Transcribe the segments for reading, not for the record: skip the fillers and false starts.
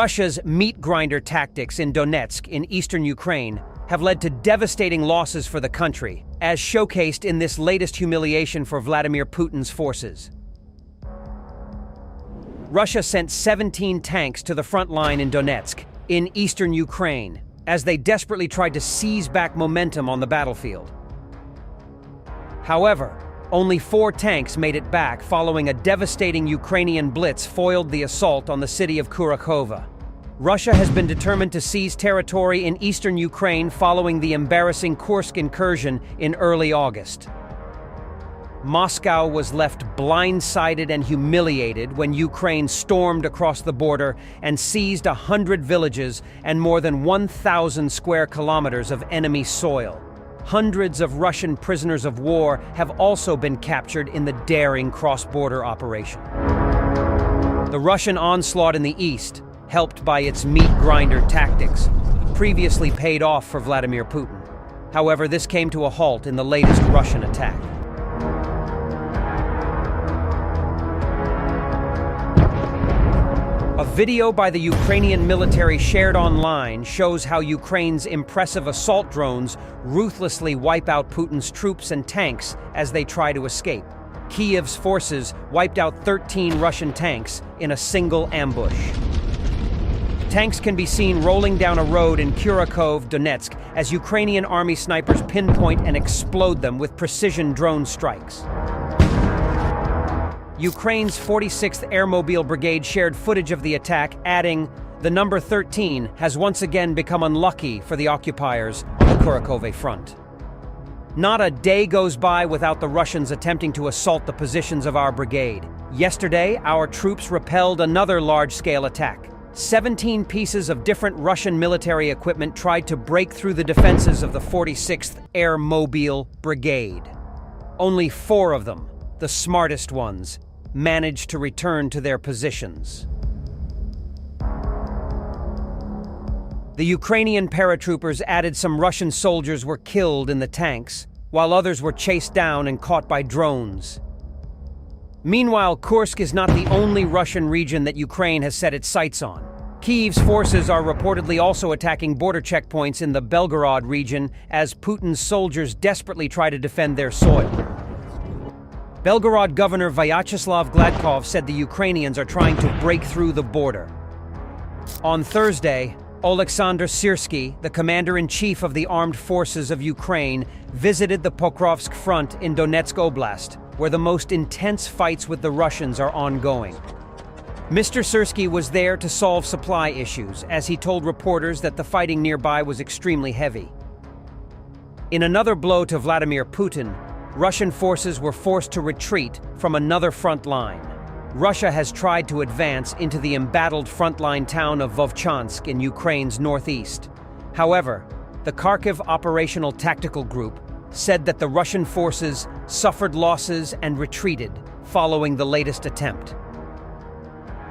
Russia's meat grinder tactics in Donetsk in eastern Ukraine have led to devastating losses for the country, as showcased in this latest humiliation for Vladimir Putin's forces. Russia sent 17 tanks to the front line in Donetsk, in eastern Ukraine, as they desperately tried to seize back momentum on the battlefield. However, only 4 tanks made it back following a devastating Ukrainian blitz foiled the assault on the city of Kurakhova. Russia has been determined to seize territory in eastern Ukraine following the embarrassing Kursk incursion in early August. Moscow was left blindsided and humiliated when Ukraine stormed across the border and seized 100 villages and more than 1,000 square kilometers of enemy soil. Hundreds of Russian prisoners of war have also been captured in the daring cross-border operation. The Russian onslaught in the east, helped by its meat grinder tactics, previously paid off for Vladimir Putin. However, this came to a halt in the latest Russian attack. A video by the Ukrainian military shared online shows how Ukraine's impressive assault drones ruthlessly wipe out Putin's troops and tanks as they try to escape. Kiev's forces wiped out 13 Russian tanks in a single ambush. Tanks can be seen rolling down a road in Kurakhove, Donetsk, as Ukrainian army snipers pinpoint and explode them with precision drone strikes. Ukraine's 46th Airmobile Brigade shared footage of the attack, adding, "The number 13 has once again become unlucky for the occupiers on the Kurakhove front." Not a day goes by without the Russians attempting to assault the positions of our brigade. Yesterday, our troops repelled another large-scale attack. 17 pieces of different Russian military equipment tried to break through the defenses of the 46th Airmobile Brigade. Only 4 of them, the smartest ones, managed to return to their positions. The Ukrainian paratroopers added some Russian soldiers were killed in the tanks, while others were chased down and caught by drones. Meanwhile, Kursk is not the only Russian region that Ukraine has set its sights on. Kiev's forces are reportedly also attacking border checkpoints in the Belgorod region as Putin's soldiers desperately try to defend their soil. Belgorod Governor Vyacheslav Gladkov said the Ukrainians are trying to break through the border. On Thursday, Oleksandr Syrsky, the commander-in-chief of the armed forces of Ukraine, visited the Pokrovsk front in Donetsk Oblast, where the most intense fights with the Russians are ongoing. Mr. Syrsky was there to solve supply issues, as he told reporters that the fighting nearby was extremely heavy. In another blow to Vladimir Putin, Russian forces were forced to retreat from another front line. Russia has tried to advance into the embattled frontline town of Vovchansk in Ukraine's northeast. However, the Kharkiv Operational Tactical Group said that the Russian forces suffered losses and retreated following the latest attempt.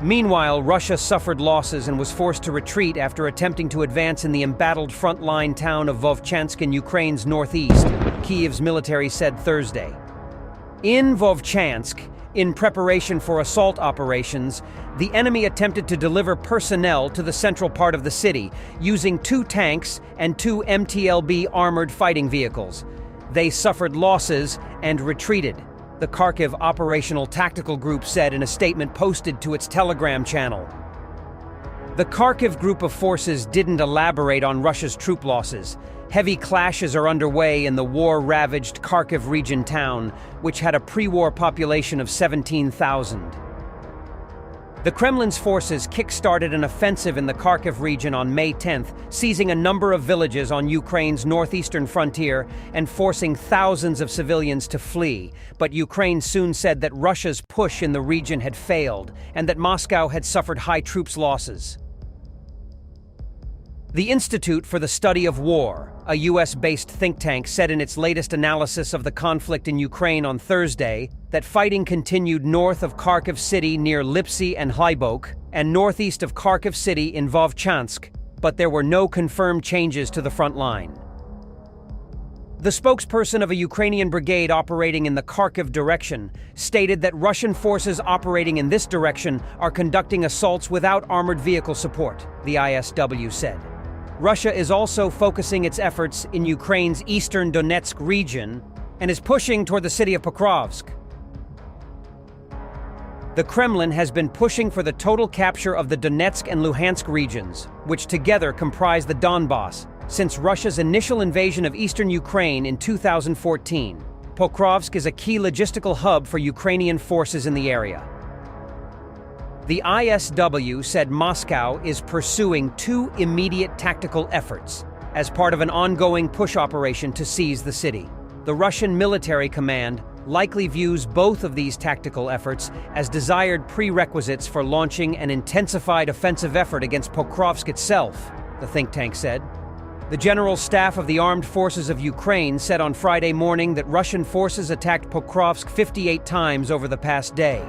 Meanwhile, Russia suffered losses and was forced to retreat after attempting to advance in the embattled frontline town of Vovchansk in Ukraine's northeast, Kiev's military said Thursday. In Vovchansk, in preparation for assault operations, the enemy attempted to deliver personnel to the central part of the city, using 2 tanks and 2 MTLB armored fighting vehicles. They suffered losses and retreated, the Kharkiv Operational Tactical Group said in a statement posted to its Telegram channel. The Kharkiv group of forces didn't elaborate on Russia's troop losses. Heavy clashes are underway in the war-ravaged Kharkiv region town, which had a pre-war population of 17,000. The Kremlin's forces kick-started an offensive in the Kharkiv region on May 10th, seizing a number of villages on Ukraine's northeastern frontier and forcing thousands of civilians to flee. But Ukraine soon said that Russia's push in the region had failed and that Moscow had suffered high troops losses. The Institute for the Study of War, a US-based think tank, said in its latest analysis of the conflict in Ukraine on Thursday that fighting continued north of Kharkiv city near Lipsy and Hlybok and northeast of Kharkiv city in Vovchansk, but there were no confirmed changes to the front line. The spokesperson of a Ukrainian brigade operating in the Kharkiv direction stated that Russian forces operating in this direction are conducting assaults without armored vehicle support, the ISW said. Russia is also focusing its efforts in Ukraine's eastern Donetsk region and is pushing toward the city of Pokrovsk. The Kremlin has been pushing for the total capture of the Donetsk and Luhansk regions, which together comprise the Donbass, since Russia's initial invasion of eastern Ukraine in 2014. Pokrovsk is a key logistical hub for Ukrainian forces in the area. The ISW said Moscow is pursuing two immediate tactical efforts as part of an ongoing push operation to seize the city. The Russian military command likely views both of these tactical efforts as desired prerequisites for launching an intensified offensive effort against Pokrovsk itself, the think tank said. The General Staff of the Armed Forces of Ukraine said on Friday morning that Russian forces attacked Pokrovsk 58 times over the past day.